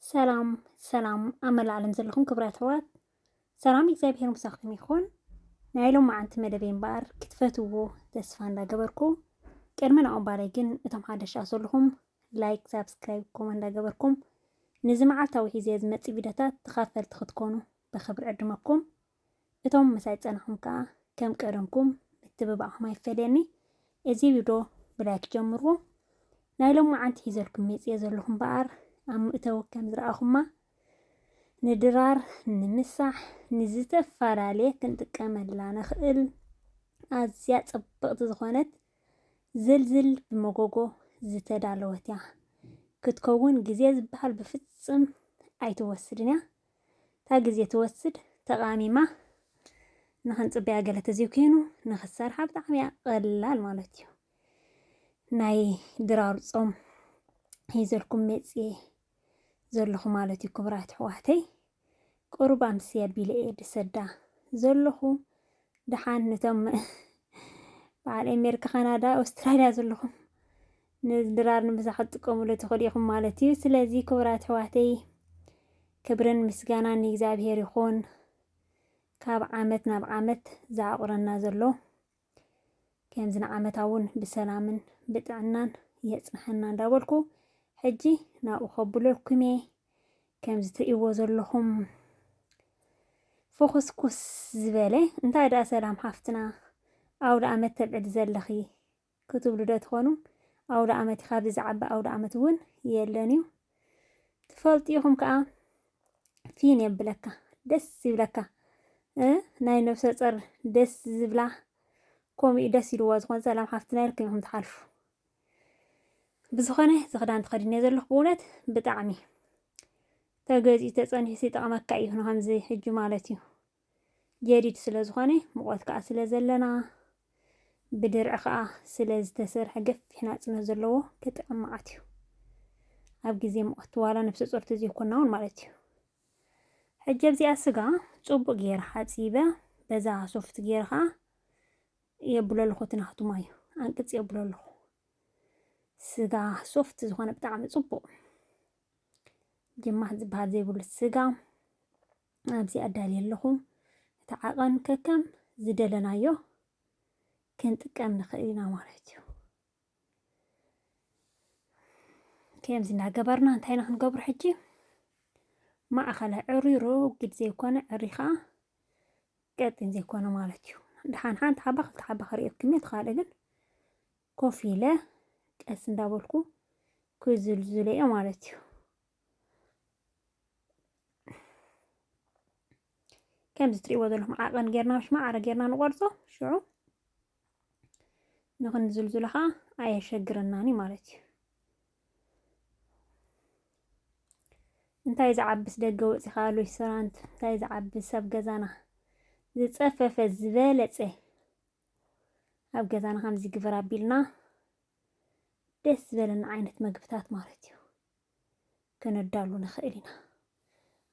ሰላም ኣመላ ዓለም ዘለኹም ክብራት ሕዋት ሰላም እግዚኣብሔር ምሳኽም ይኹን ናይሎም መዓንቲ መደበይ እምበር ክትፈትዎ ተስፋ እንዳገበርኩ ቅድሚ ናኦም ባላይ ግን እቶም ሓደሻ ዘለኹም ላይክ ሳብስክራይብ ኮመንት እንዳገበርኩም ንዚ መዓልታዊ ሒዘ ዝመፅእ ቪድዮታት ተኻፈልቲ ክትኮኑ ብክብሪ ዕድመኩም እቶም መሳይ ፀናኹም ከዓ ከም ቀደምኩም ምትብባዕኹም ኣይፈለየኒ እዚ ቪድዮ ብላይክ ጀምርዎ ናይሎም መዓንቲ ሒዘልኩም መፅየ ዘለኹም በኣር ኣብ ምእተው ከም ዝረኣኹማ ንድራር ንምሳሕ ንዝተፈላለየ ክንጥቀመላ ንኽእል ኣዝያ ፅብቕቲ ዝኾነት ዝልዝል ብመጎጎ ዝተዳለወት እያ ክትከውን ግዜ ዝበሃል ብፍፅም ኣይትወስድን እያ እታ ግዜ ትወስድ ተቓሚማ ንኽንፅበያ ገለ ተዘይኮይኑ ንኽሰርሓ ብጣዕሚ እያ ቀላል ማለት እዩ ናይ ድራር ፆም ሒዘልኩም መፅየ ዘለኹ ማለት እዩ ክብራት ኣሕዋተይ ቁሩብ ኣምሲ ኣቢለ እየ ድሰዳ ዘለኹ ድሓን ነቶም በዓል ኣሜሪካ ካናዳ ኣውስትራልያ ዘለኹም ንድራር ንምሳሕ ክትጥቀሙሉ ትኽእሉ ኢኹም ማለት እዩ ስለዚ ክብራት ኣሕዋተይ ክብርን ምስጋናን ንእግዚኣብሔር ይኹን ካብ ዓመት ናብ ዓመት ዘዕቁረና ዘሎ ከምዚ ንዓመታ እውን ብሰላምን ብጥዕናን የፅንሐና እንዳበልኩ ሕጂ ናብኡ ከብለልኩም እየ ከምዚ ትሪእዎ ዘለኹም ፍኹስኩስ ዝበለ እንታይ ደኣ ሰላም ሓፍትና ኣውደ ዓመት ተብዕል ዘለኺ ክትብሉ ዶ ትኾኑ ኣውደ ዓመት ካብ ዝዓቢ ኣውደ ዓመት እውን የለን እዩ ትፈልጢኹም ከዓ ፊን የብለካ ደስ ይብለካ ናይ ነፍሰ ፀር ደስ ዝብላ ከምኡ ደስ ኢልዋ ዝኾነ ሰላም ሓፍትና ኢልኩም ኢኹም ትሓልፉ ብዝኾነ ዝኽዳን ተኸዲነ ዘለኹ ብእውነት ብጣዕሚ ተገዚኡ ተፀኒሑ ይጠቕመካ እዩ ንከምዚ ሕጂ ማለት እዩ ጀዲድ ስለ ዝኾነ ሙቐት ከዓ ስለ ዘለና ብድርዒ ከዓ ስለ ዝተሰርሐ ገፊሕ ናፅነት ዘለዎ ክጥዕም መዓት እዩ ኣብ ግዜ ሙቐት ዋላ ነፍሰ ፆር ተዘይኮና እውን ማለት እዩ ሕጂ ኣብዚኣ ስጋ ፅቡቅ ጌረ ሓፂበ በዛ ሶፍቲ ጌረ ከዓ የብሎ ኣለኹ ትናህቱማ እዩ ኣንቅፅ የብሎ ኣለኹ ስጋ ሶፍት ዝኾነ ብጣዕሚ ፅቡቅ ጅማሕ ዝበሃል ዘይብሉ ስጋ ኣብዚ ኣዳልየ ኣለኹ እቲ ዓቐን ከከም ዝደለናዮ ክንጥቀም ንኽእል ኢና ማለት እዩ ከምዚ እናገበርና እንታይ ኢና ክንገብሮ ሕጂ ማእኸላይ ዕሩይ ረጒድ ዘይኮነ ዕሩይ ከዓ ቀጢን ዘይኮነ ማለት እዩ ድሓን ሓንቲ ሓባ ክልተ ሓባ ከሪአትኩም እየ ትኻልእ ግን ኮፍ ኢለ ቀስ እንዳበልኩ ክዝልዝለ እየ ማለት እዩ ከምዚ ትሪእዎ ዘለኹም ዓቐን ጌርና ሽማዕረ ጌርና ንቆርፆ ሽዑ ንኽንዝልዝሎ ከዓ ኣየሸግረናኒ ማለት እዩ እንታይ ዝዓብስ ደገ ወፂኻ ሬስቶራንት እንታይ ዝዓብስ ኣብ ገዛና ዝፀፈፈ ዝበለፀ ኣብ ገዛና ከምዚ ግበር ኣቢልና ደስ ዝበለና ዓይነት ምግብታት ማለት እዩ ክነዳሉ ንኽእል ኢና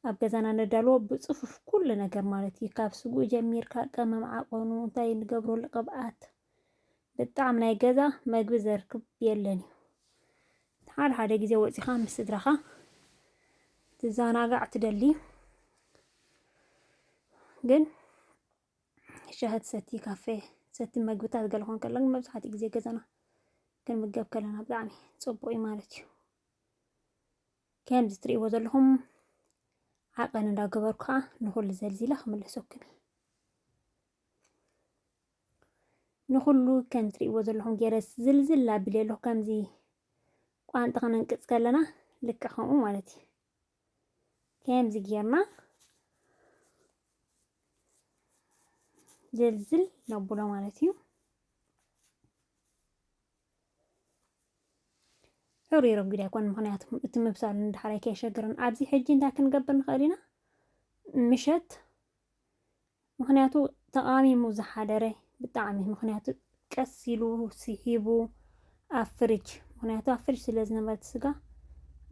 ኣብ ገዛና ነዳልዎ ብፅፉፍ ኩሉ ነገር ማለት እዩ ካብ ስጉእ ጀሚርካ ቀመም ዓቐኑ እንታይ ንገብረሉ ቅብኣት ብጣዕሚ ናይ ገዛ መግቢ ዘርክብ የለን እዩ ሓደ ሓደ ግዜ ወፂኻ ምስ ስድራኻ ትዘናጋዕ ትደሊ ግን ሻሂ ትሰቲ ካፌ ሰቲ ምግብታት ገለ ክኾን ከሎ ግን መብዛሕትኡ ግዜ ገዛና ክንምገብ ከለና ብጣዕሚ ፅቡቅ እዩ ማለት እዩ ከምዚ ትሪእዎ ዘለኹም ዓቐን እንዳገበርኩ ከዓ ንኩሉ ዘልዚለ ክምለሰኩም ንኩሉ ከም ትሪእዎ ዘለኹም ገይረ ዝልዝል ኣቢለ ኣለኹ ከምዚ ቋንጣ ክነንቅፅ ከለና ልክዕ ከምኡ ማለት እዩ ከምዚ ጌርና ዝልዝል ነብሎ ማለት እዩ ዕሩይ ረጒድ ኣይኮነ ምክንያቱ እቲ ምብሳሉ እንዳሓራይ ከየሸግረን ኣብዚ ሕጂ እንታይ ክንገብር ንኽእል ኢና ምሸት ምክንያቱ ተቓሚሙ ዝሓደረ ብጣዕሚ ምክንያቱ ቀስ ኢሉ ስሒቡ ኣብ ፍሪጅ ምክንያቱ ኣብ ፍሪጅ ስለ ዝነበረ ስጋ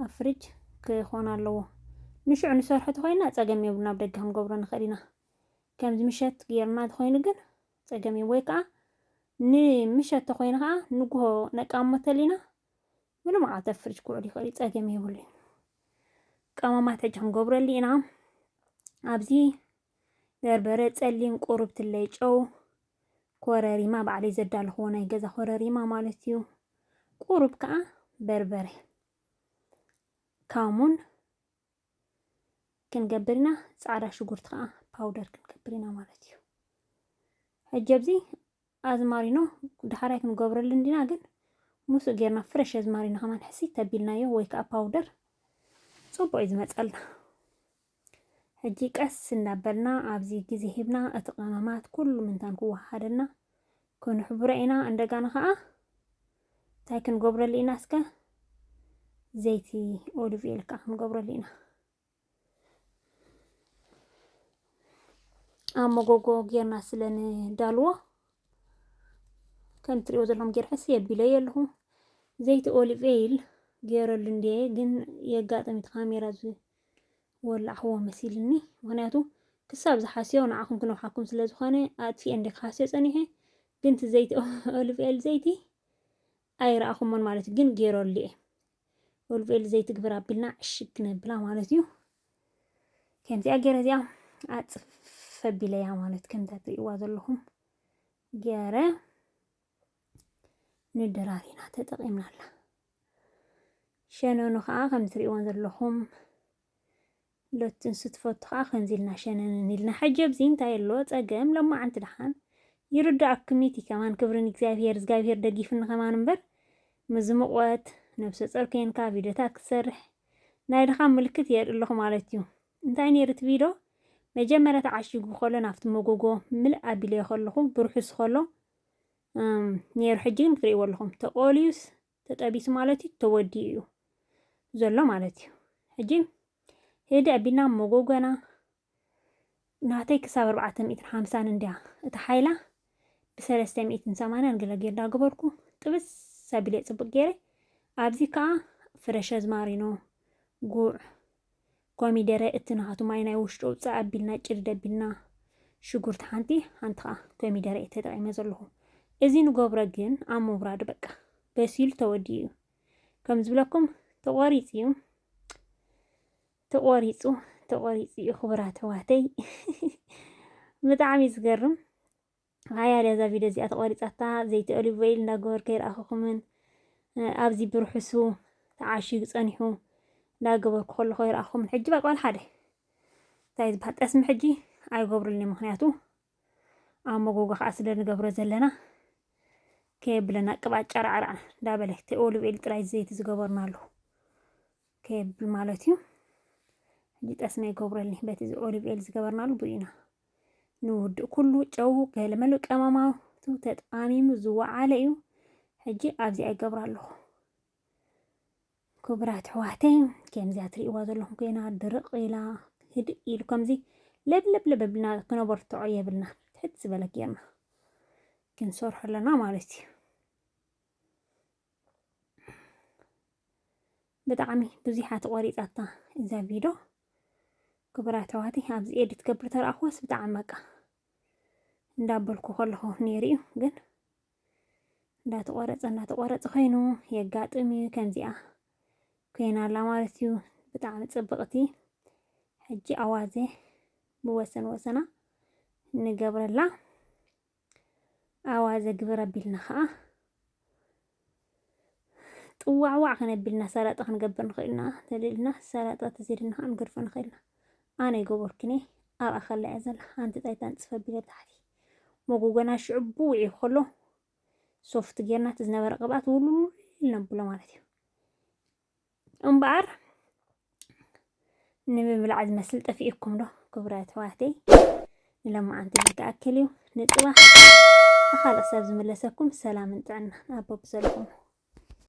ኣብ ፍሪጅ ክኾን ኣለዎ ንሽዑ ንሰርሖ ተኮይና ፀገም የብሉና ኣብ ደገ ክንገብሮ ንኽእል ኢና ከምዚ ምሸት ጌርና ተኮይኑ ግን ፀገም ወይ ከዓ ንምሸት ተኮይኑ ከዓ ንጉሆ ነቃሞ ተሊና ምሉእ መዓልቲ ኣብ ፍሪጅ ክውዕል ይኽእል ፀገም የብሉን ቀማማት ሕጂ ክንገብረሉ ኢና ኣብዚ በርበረ ጸሊም ቁሩብ ትለይ ጨው ኮረሪማ ባዕለይ ዘዳልኽዎ ናይ ገዛ ኮረሪማ ማለት እዩ ቁሩብ ከዓ በርበረ ካሙን ክንገብር ኢና ጻዕዳ ሽጉርቲ ከዓ ፓውደር ክንገብር ኢና ማለት እዩ ሕጂ ኣብዚ ኣዝማሪኖ ድሓራይ ክንገብረሉ እንዲና ግን ሙሱ ጌርና ፍረሽ ኣዝማሪኖ ከማን ሕሲት ተቢልናዮ ወይ ከዓ ፓውደር ጽቡቅ እዩ ዝመጸልና ሕጂ ቀስ እናበልና ኣብዚ ግዜ ሂብና እቲ ቀመማት ኩሉ ምንታን ክወሓደልና ክንሕብሮ ኢና እንደገና ከዓ እንታይ ክንገብረሉ ኢና እስከ ዘይቲ ኦሊቭ ኦይል ከዓ ክንገብረሉ ኢና ኣብ መጎጎ ጌርና ስለንዳልዎ ከም ትሪኦ ዘለኹም ጌር ሕሲ የቢለይ ኣለኹ ዘይቲ ኦሊቭ ኦይል ገይረሉ እንዴ ግን የጋጠሚት ካሜራ ወላዕዎ መሲልኒ ምክንያቱ ክሳብ ዝሓስዮ ንዓኹም ክንውሓኩም ስለ ዝኾነ ኣጥፊአ እንደ ክሓስዮ ጸኒሐ ግን እቲ ዘይቲ ኦሊቭ ኦይል ዘይቲ ኣይረኣኹሞን ማለት እዩ ግን ገይረሉ እየ ኦሊቭ ኦይል ዘይቲ ግብር ኣቢልና ዕሽግ ክነብላ ማለት እዩ ከምዚኣ ገይረ እዚኣ ኣፅፍ ኣቢለያ ማለት ከምታ ትሪእዋ ዘለኹም ገይረ ንደራሪና ተጠቒምናላ ሸነኑ ከዓ ከም ትሪእዎን ዘለኹም ሎትን ስትፈቱ ከዓ ከምዚልና ሸነንን ኢልና ሕጂ ኣብዚ እንታይ ኣሎ ፀገም ሎማዓንቲ ድሓን ይርዳእኩም እቲ ከማን ክብርን እግዚአብሔር ደጊፍኒ ከማን እምበር ምዝምቆት ነብሰ ፀር ኮንካ ቪድዮታት ክሰርሕ ናይ ድኻም ምልክት የርኢ ኣለኹ ማለት እዩ እንታይ ነይሩ እቲ ቪድዮ መጀመርያ ተዓሽጉ ከሎ ናብቲ መጎጎ ምልእ ኣቢለዮ ከለኹ ብርሑስ ከሎ ነይሩ ሕጂ ግን ክትሪእዎ ኣለኹም ተቆሊዩስ ተጠቢሱ ማለት እዩ ተወዲኡ እዩ ዘሎ ማለት እዩ ሕጂ هيدا أبينا موجوجنا نعطيك سبعة 450 نديا تحايلة بسلسة 180 نقول لك يلا قبركو تبس سبيلة سبقيري أبزيكا فريش أزمارينو جوع قومي درا اتنهاتو ماينا وشتو تسابيلنا جرد بيلنا شجرت حنتي حنتها قومي درا اتدعي مزلهم إذن قبرجين أمو براد بقى بسيل توديو كم زبلكم تواريتيو تقوريصي خبرات واتي متعمي زغرم هاي لذا فيديو زي تقوريصاتا زيت اوليف اويل ناغور كير اخوكمن ابزي برحسو تعاشيق صنيحو ناغبر كل خير اخوكم حجي باقال حده تايز بحط اسم حجي اي غبرلني مخنياتو امغوغو خاصله نغبر زلنا كيبلنا قبا عرعرع دابلت اوليف اويل طراي زيت زغبرنالو كيبل مالتيو جيت أسمع قبرني بيت أوليف إيل زجبرنا له بينا نود كله جو كلمة أمامه توتت آمين زوا عليه حجي أبزي أي قبر له كبرات حواتين كم زياتري وازلهم كينا درق إلى هد إلى كم زي لب بنا كنا برتعيه بلنا تحس بالك يانا كن صرح لنا مالتي بدعمي بزيحات وريطاتا إذا فيديو كبرات واتي هابز إيديت كبرت الأخوص بتاعمك ندابلكو خلهم نيريو جن لا تقورت خينو يقاطمي كان زيا كينا لا مالتيو بتاعم تصبقتي حجي أوازي بوسنا نقبر الله أوازي قبر بيلنا خا طوع خنبلنا سلطة خنقبر نخيلنا تليلنا سلطة تزيدنا نقرف نخيلنا أنا يقولكني أبى أخلي عزل أنت تايتان تسفبي تحتي موجوجنا شعبوعي خلو صفت جيرنا تزنبر رقبات ولو نبلا مالتي بعر نبي بالعز مسلت فيكم له كبرات واحدي لما أنت تأكلوا نتوه خلاص أبز ملسكم سلام انت عنا أبو بسلكم